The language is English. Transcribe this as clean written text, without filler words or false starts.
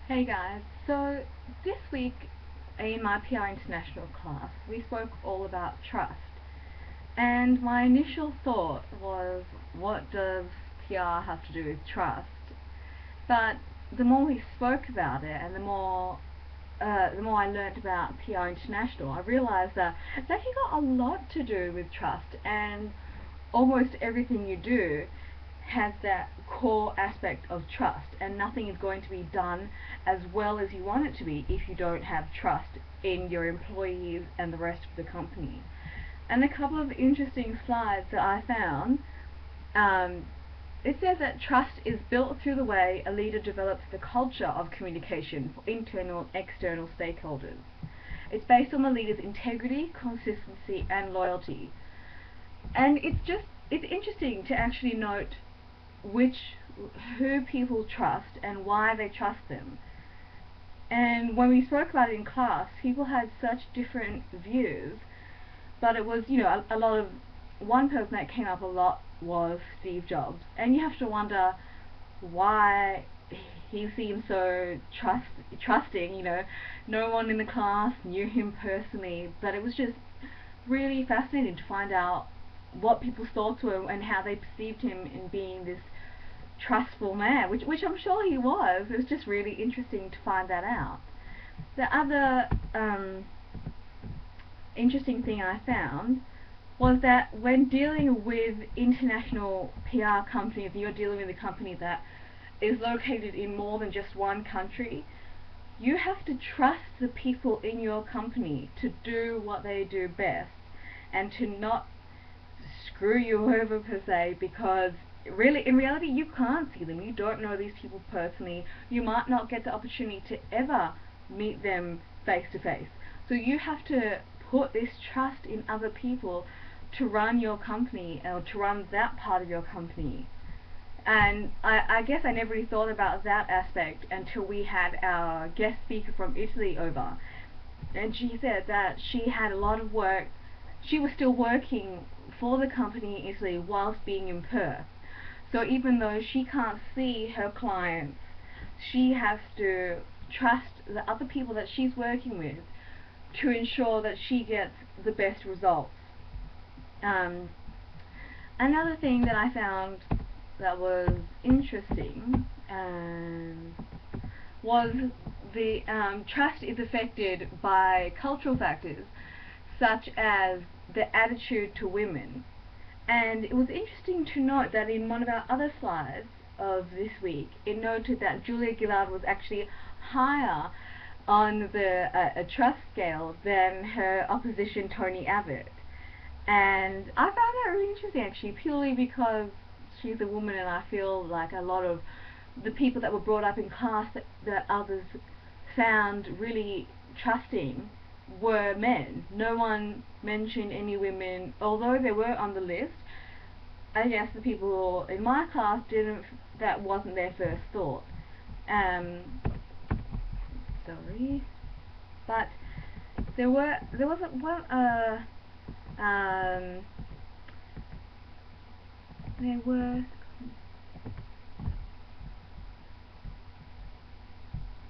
Hey guys, so this week in my PR International class we spoke all about trust, and my initial thought was, what does PR have to do with trust? But the more we spoke about it and the more I learnt about PR International, I realised that it's actually got a lot to do with trust, and almost everything you do has that core aspect of trust, and nothing is going to be done as well as you want it to be if you don't have trust in your employees and the rest of the company. And a couple of interesting slides that I found, it says that trust is built through the way a leader develops the culture of communication for internal and external stakeholders. It's based on the leader's integrity, consistency and loyalty. And it's interesting to actually note who people trust and why they trust them. And when we spoke about it in class, people had such different views, but it was, a lot of, one person that came up a lot was Steve Jobs, and you have to wonder why he seemed so trusting. No one in the class knew him personally, but it was just really fascinating to find out what people's thoughts were and how they perceived him in being this trustful man, which I'm sure he was. It was just really interesting to find that out. The other interesting thing I found was that when dealing with international PR companies, you're dealing with a company that is located in more than just one country, you have to trust the people in your company to do what they do best and to not screw you over per se, because really, in reality, you can't see them. You don't know these people personally. You might not get the opportunity to ever meet them face to face. So you have to put this trust in other people to run your company, or to run that part of your company. And I guess I never really thought about that aspect until we had our guest speaker from Italy over. And she said that she had a lot of work. She was still working for the company in Italy whilst being in Perth. So even though she can't see her clients, she has to trust the other people that she's working with to ensure that she gets the best results. Another thing that I found that was interesting was the trust is affected by cultural factors such as the attitude to women. And it was interesting to note that in one of our other slides of this week, it noted that Julia Gillard was actually higher on the trust scale than her opposition Tony Abbott. And I found that really interesting, actually, purely because she's a woman, and I feel like a lot of the people that were brought up in class that others found really trusting were men. No one mentioned any women, although they were on the list. I guess the people in my class didn't. That wasn't their first thought. Sorry, but there wasn't one. There were